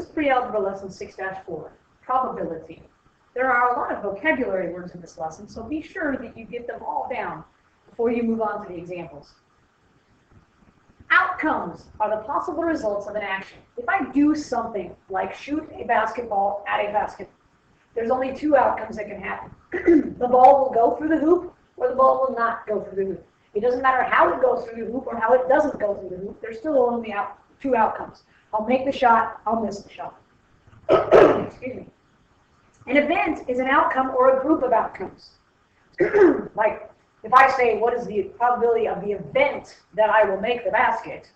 is pre-algebra lesson 6-4, probability. There are a lot of vocabulary words in this lesson, so be sure that you get them all down before you move on to the examples. Outcomes are the possible results of an action. If I do something like shoot a basketball at a basket, there's only two outcomes that can happen. The ball will go through the hoop, or the ball will not go through the hoop. It doesn't matter how it goes through the hoop or how it doesn't go through the hoop. There's still only two outcomes. I'll make the shot, I'll miss the shot. Excuse me. An event is an outcome or a group of outcomes. Like, if I say, what is the probability of the event that I will make the basket?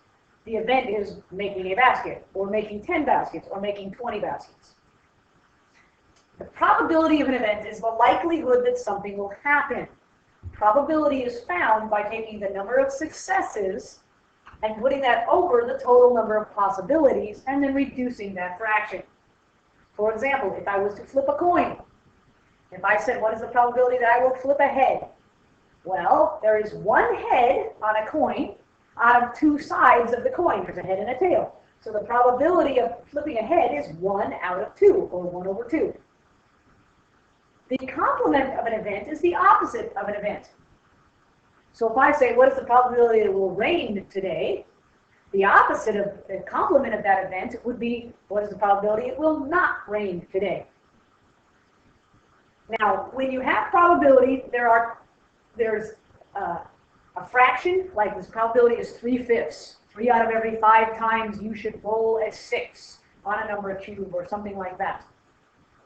The event is making a basket, or making 10 baskets, or making 20 baskets. The probability of an event is the likelihood that something will happen. Probability is found by taking the number of successes and putting that over the total number of possibilities and then reducing that fraction. For example, if I was to flip a coin, if I said, what is the probability that I will flip a head? Well, there is one head on a coin out of two sides of the coin. There's a head and a tail. So the probability of flipping a head is 1 out of 2, or 1 over 2. The complement of an event is the opposite of an event. So if I say, what is the probability that it will rain today? The opposite of the complement of that event would be, what is the probability it will not rain today? Now, when you have probability, there's a fraction, like this probability is 3/5. 3 out of every 5 times you should roll a 6 on a number cube or something like that.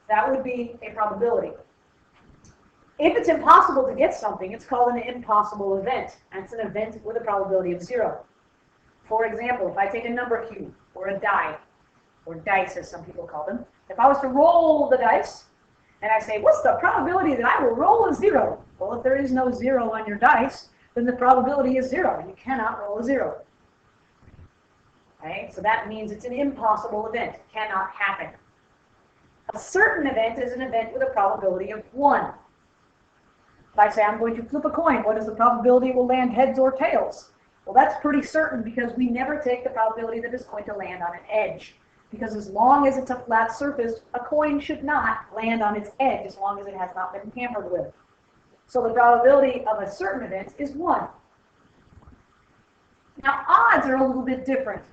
That would be a probability. If it's impossible to get something, it's called an impossible event, and it's an event with a probability of 0. For example, if I take a number cube, or a die, or dice as some people call them, if I was to roll the dice, and I say, what's the probability that I will roll a 0? Well, if there is no 0 on your dice, then the probability is 0. You cannot roll a 0. Okay? So that means it's an impossible event. It cannot happen. A certain event is an event with a probability of 1. If I say I'm going to flip a coin, what is the probability it will land heads or tails? Well, that's pretty certain because we never take the probability that it's going to land on an edge. Because as long as it's a flat surface, a coin should not land on its edge as long as it has not been tampered with. So the probability of a certain event is 1. Now, odds are a little bit different.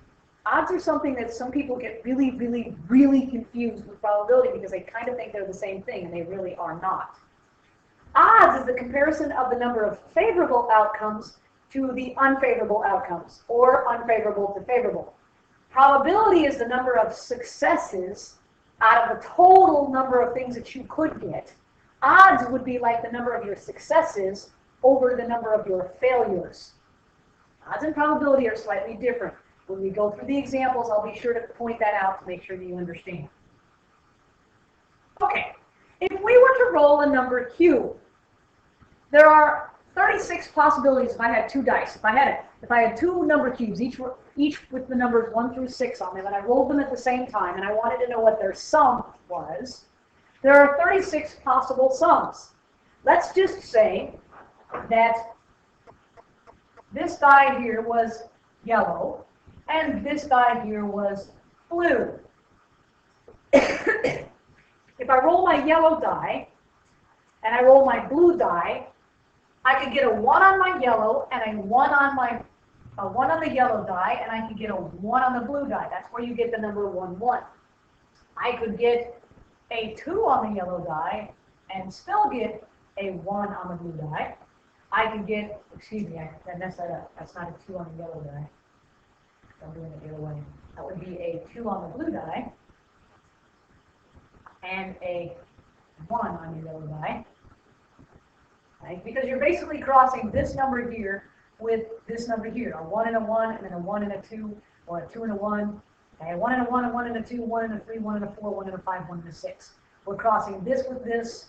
Odds are something that some people get really, really, really confused with probability because they kind of think they're the same thing, and they really are not. Odds is the comparison of the number of favorable outcomes to the unfavorable outcomes, or unfavorable to favorable. Probability is the number of successes out of the total number of things that you could get. Odds would be like the number of your successes over the number of your failures. Odds and probability are slightly different. When we go through the examples, I'll be sure to point that out to make sure that you understand. Okay, if we were to roll a number cube, there are 36 possibilities if I had 2 dice. If I had 2 number cubes, each with the numbers 1 through 6 on them, and I rolled them at the same time, and I wanted to know what their sum was, there are 36 possible sums. Let's just say that this die here was yellow, and this die here was blue. If I roll my yellow die, and I roll my blue die, I could get a 1 on my yellow, and a 1 on the yellow die, and I could get a 1 on the blue die. That's where you get the number 1, 1. I could get a 2 on the yellow die, and still get a 1 on the blue die. I could get, excuse me, I messed that up. That's not a 2 on the yellow die. I'm doing it the other way. That would be a 2 on the blue die, and a 1 on your yellow die. Right? Because you're basically crossing this number here with this number here. A 1 and a 1, and then a 1 and a 2, or a 2 and a 1. Okay, 1 and a 1, a 1 and a 2, 1 and a 3, 1 and a 4, 1 and a 5, 1 and a 6. We're crossing this with this.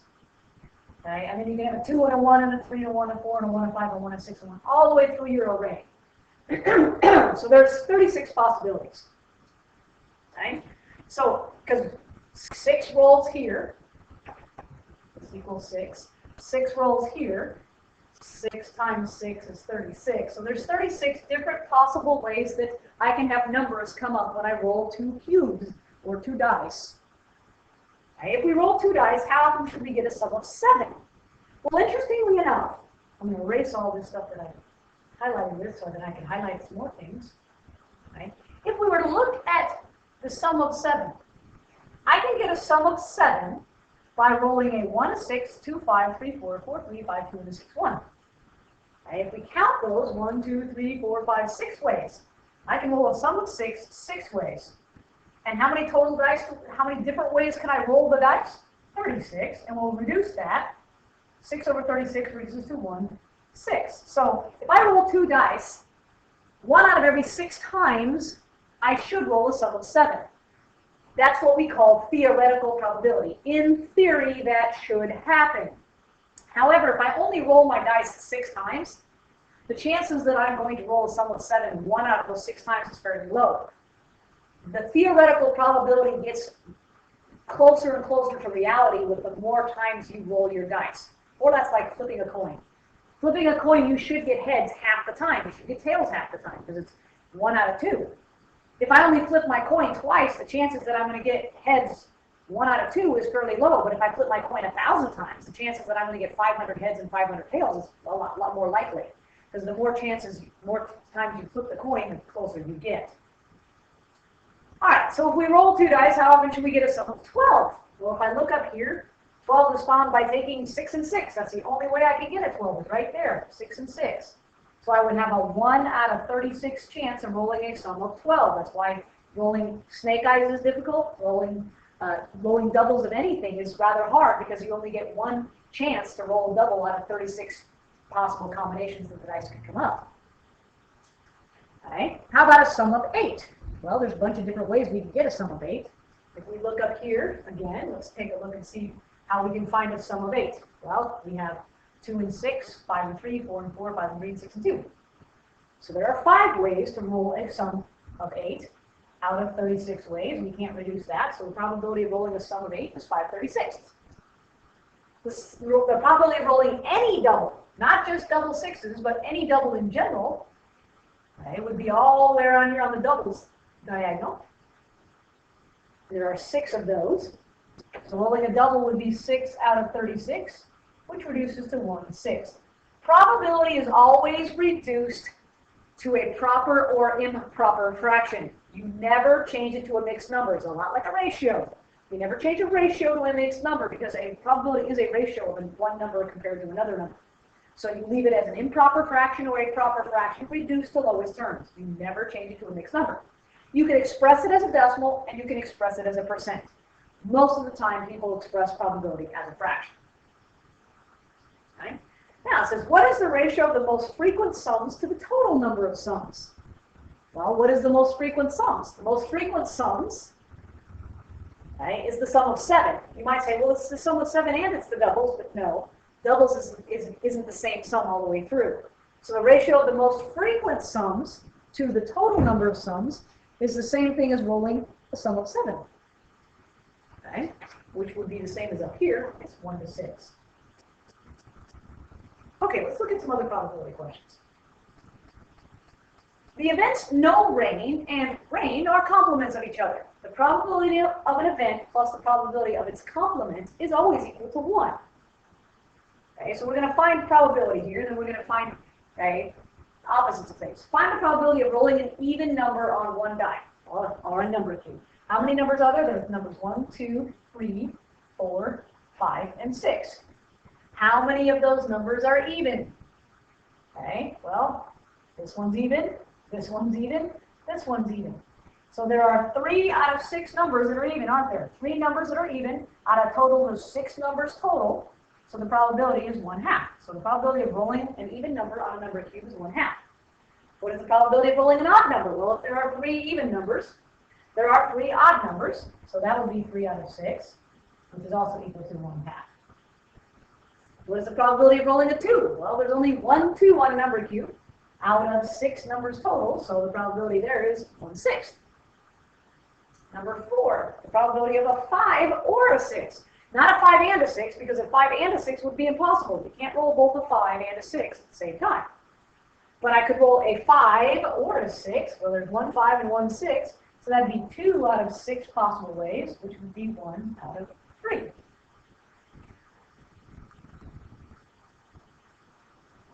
Okay, and then you can have a 2 and a 1 and a 3 and a 1 and a 4 and a 1 and a 5 and a 1 and a 6 and 1, all the way through your array. So there's 36 possibilities. Okay? So, because 6 rolls here, this equals 6. 6 rolls here. 6 times 6 is 36. So there's 36 different possible ways that I can have numbers come up when I roll 2 cubes or 2 dice, okay, if we roll 2 dice, how often should we get a sum of 7? Well, interestingly enough, I'm going to erase all this stuff that I highlighted with so that I can highlight some more things. Okay? If we were to look at the sum of 7, I can get a sum of 7 by rolling a 1, a 6, 2, 5, 3, 4, 4, 3, 5, 2, and a 6, 1. Okay? If we count those 1, 2, 3, 4, 5, 6 ways, I can roll a sum of 6 ways. And how many total dice, how many different ways can I roll the dice? 36, and we'll reduce that. 6 over 36 reduces to 1, 6. So if I roll 2 dice, 1 out of every 6 times, I should roll a sum of 7. That's what we call theoretical probability. In theory, that should happen. However, if I only roll my dice 6 times, the chances that I'm going to roll a sum of 7 1 out of those 6 times is fairly low. The theoretical probability gets closer and closer to reality with the more times you roll your dice. Or that's like flipping a coin. Flipping a coin, you should get heads half the time. You should get tails half the time because it's 1 out of 2. If I only flip my coin twice, the chances that I'm going to get heads 1 out of 2 is fairly low. But if I flip my coin 1,000 times, the chances that I'm going to get 500 heads and 500 tails is a lot more likely. Because the more times you flip the coin, the closer you get. All right, so if we roll 2 dice, how often should we get a sum of 12? Well, if I look up here, 12 is found by taking 6 and 6. That's the only way I can get a 12 is right there, 6 and 6. So I would have a 1 out of 36 chance of rolling a sum of 12. That's why rolling snake eyes is difficult. Rolling doubles of anything is rather hard because you only get 1 chance to roll a double out of 36 possible combinations that the dice can come up. All right. How about a sum of 8? Well, there's a bunch of different ways we can get a sum of 8. If we look up here, again, let's take a look and see how we can find a sum of 8. Well, we have 2 and 6, 5 and 3, 4 and 4, 5 and 3, 6 and 2. So there are 5 ways to roll a sum of 8 out of 36 ways. We can't reduce that, so the probability of rolling a sum of 8 is 5/36. The probability of rolling any double, not just double sixes, but any double in general, it would be all the way around here on the doubles diagonal. There are 6 of those. So rolling a double would be 6 out of 36, which reduces to 1/6. Probability is always reduced to a proper or improper fraction. You never change it to a mixed number. It's a lot like a ratio. You never change a ratio to a mixed number because a probability is a ratio of one number compared to another number. So you leave it as an improper fraction or a proper fraction reduced to lowest terms. You never change it to a mixed number. You can express it as a decimal and you can express it as a percent. Most of the time, people express probability as a fraction. Okay? Now, it says, what is the ratio of the most frequent sums to the total number of sums? Well, what is the most frequent sums? The most frequent sums is the sum of 7. You might say, well, it's the sum of 7 and it's the doubles, but no. Doubles isn't the same sum all the way through. So the ratio of the most frequent sums to the total number of sums is the same thing as rolling a sum of 7. Okay? Which would be the same as up here. It's 1/6. Okay, let's look at some other probability questions. The events no rain and rain are complements of each other. The probability of an event plus the probability of its complement is always equal to 1. Okay, so we're going to find probability here, and then we're going to find opposites of things. Find the probability of rolling an even number on one die, or a number cube. How many numbers are there? There's numbers 1, 2, 3, 4, 5, and 6. How many of those numbers are even? Okay, well, this one's even, this one's even, this one's even. So there are 3 out of 6 numbers that are even, aren't there? 3 numbers that are even out of total of 6 numbers total. So the probability is 1/2. So the probability of rolling an even number on a number cube is 1/2. What is the probability of rolling an odd number? Well, if there are 3 even numbers, there are 3 odd numbers. So that would be 3 out of 6, which is also equal to 1/2. What is the probability of rolling a 2? Well, there's only 1 2 on a number cube out of 6 numbers total, so the probability there is 1/6. Number 4, the probability of a 5 or a 6. Not a 5 and a 6, because a 5 and a 6 would be impossible. You can't roll both a 5 and a 6 at the same time. But I could roll a 5 or a 6. Well, there's 1 5 and 1 6. So So that'd be 2 out of 6 possible ways, which would be 1 out of 3.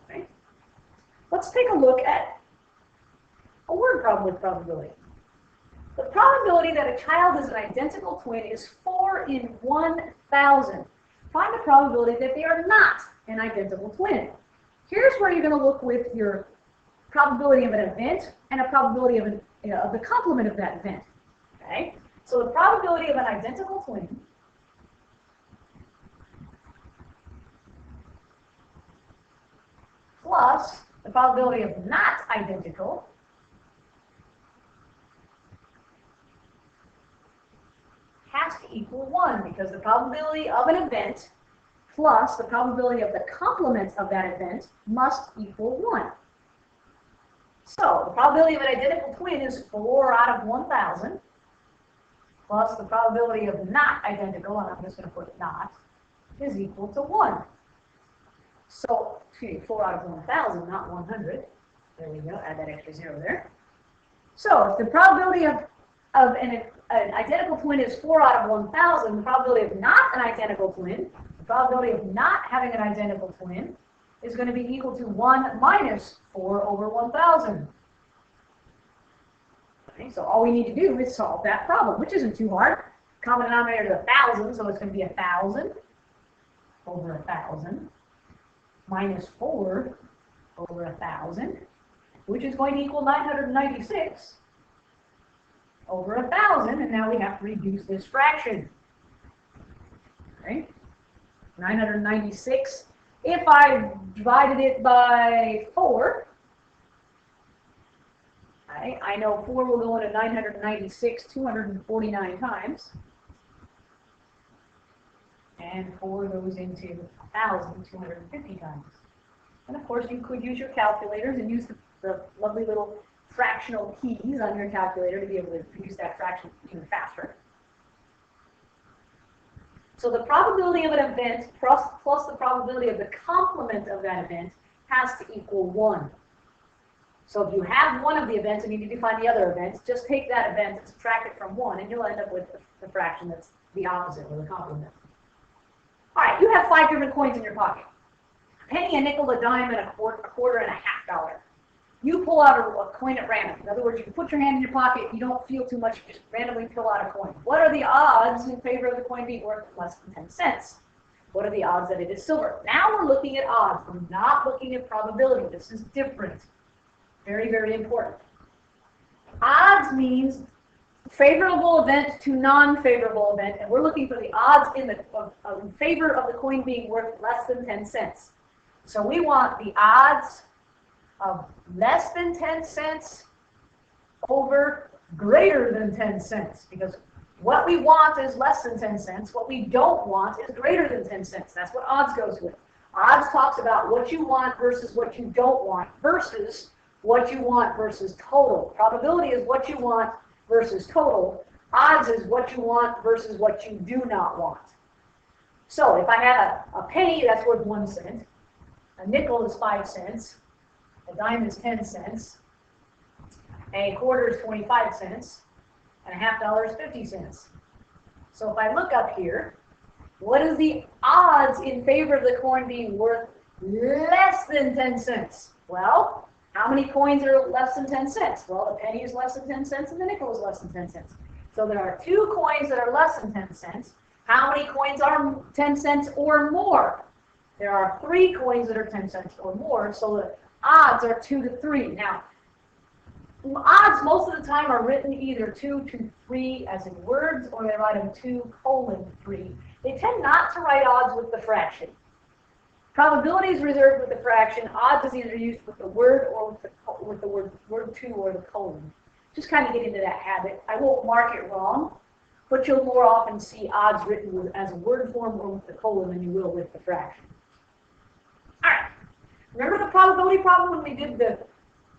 Okay. Let's take a look at a word problem with probability. The probability that a child is an identical twin is 4 in 1,000. Find the probability that they are not an identical twin. Here's where you're going to look with your probability of an event and a probability of, of the complement of that event. Okay? So the probability of an identical twin plus the probability of not identical has to equal 1, because the probability of an event plus the probability of the complement of that event must equal 1. So the probability of an identical twin is 4 out of 1,000 plus the probability of not identical, and I'm just going to put not, is equal to 1. So, 4 out of 1,000, not 100. There we go, add that extra 0 there. So if the probability of an identical twin is 4 out of 1,000, the probability of not an identical twin, the probability of not having an identical twin, is going to be equal to 1 minus 4 over 1,000. Okay, so all we need to do is solve that problem, which isn't too hard. Common denominator is 1,000, so it's going to be 1,000 over 1,000 minus 4 over 1,000, which is going to equal 996 over 1,000, and now we have to reduce this fraction. Okay, 996. If I divided it by 4, I know 4 will go into 996 249 times, and 4 goes into 1,000 250 times. And of course, you could use your calculators and use the lovely little fractional keys on your calculator to be able to produce that fraction even faster. So the probability of an event plus the probability of the complement of that event has to equal 1. So if you have one of the events and you need to find the other event, just take that event and subtract it from 1, and you'll end up with the fraction that's the opposite, or the complement. All right, you have 5 different coins in your pocket. A penny, a nickel, a dime, and a quarter, and a $1/2. You pull out a coin at random. In other words, you put your hand in your pocket, you don't feel too much, you just randomly pull out a coin. What are the odds in favor of the coin being worth less than 10 cents? What are the odds that it is silver? Now we're looking at odds. We're not looking at probability. This is different. Very, very important. Odds means favorable event to non-favorable event, and we're looking for the odds in favor of the coin being worth less than 10 cents. So we want the odds of less than 10 cents over greater than 10 cents, because what we want is less than 10 cents. What we don't want is greater than 10 cents. That's what odds goes with. Odds talks about what you want versus what you don't want versus what you want versus total. Probability is what you want versus total. Odds is what you want versus what you do not want. So if I have a penny, that's worth 1 cent. A nickel is 5 cents. A dime is 10 cents. A quarter is 25 cents. And a $1/2 is 50 cents. So if I look up here, what is the odds in favor of the coin being worth less than 10 cents? Well, how many coins are less than 10 cents? Well, the penny is less than 10 cents and the nickel is less than 10 cents. So there are 2 coins that are less than 10 cents. How many coins are 10 cents or more? There are 3 coins that are 10 cents or more, so the odds are 2 to 3. Now, odds most of the time are written either 2 to 3 as in words, or they write them 2:3. They tend not to write odds with the fraction. Probability is reserved with the fraction. Odds is either used with the word or with the word 2 or the colon. Just kind of get into that habit. I won't mark it wrong, but you'll more often see odds written as a word form or with the colon than you will with the fraction. All right. Remember the probability problem when we did the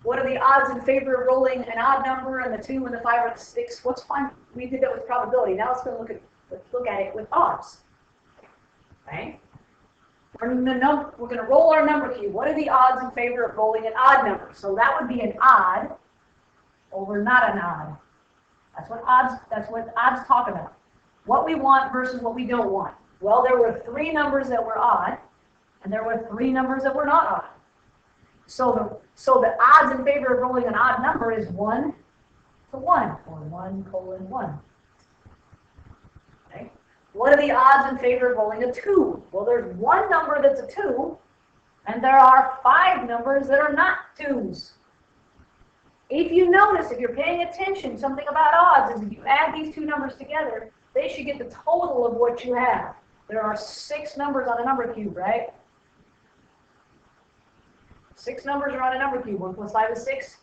what are the odds in favor of rolling an odd number and the 2 and the 5 or the 6? What's fine? We did that with probability. Now let's go look at it with odds. Okay. We're going to roll our number cube. What are the odds in favor of rolling an odd number? So that would be an odd over not an odd. That's what odds talk about. What we want versus what we don't want. Well, there were 3 numbers that were odd, and there were 3 numbers that were not odd. So the odds in favor of rolling an odd number is 1 to 1, or 1:1. Okay? What are the odds in favor of rolling a 2? Well, there's 1 number that's a 2, and there are 5 numbers that are not 2s. If you notice, if you're paying attention, something about odds is if you add these 2 numbers together, they should get the total of what you have. There are 6 numbers on a number cube, right? 6 numbers are on a number cube. 1 plus 5 is 6.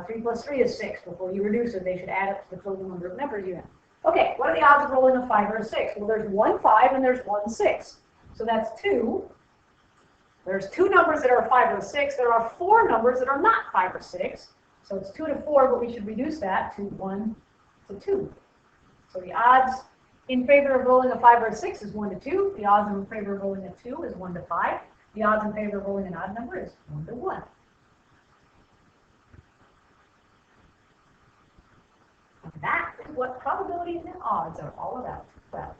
3 plus 3 is 6. Before you reduce it, they should add up to the total number of numbers you have. Okay, what are the odds of rolling a 5 or a 6? Well, there's 1 5 and there's 1 6. So that's 2. There's 2 numbers that are a 5 or a 6. There are 4 numbers that are not 5 or 6. So it's 2 to 4, but we should reduce that to 1 to 2. So the odds in favor of rolling a 5 or a 6 is 1 to 2. The odds in favor of rolling a 2 is 1 to 5. The odds in favor of rolling an odd number is 1 to 1. And that is what probabilities and odds are all about.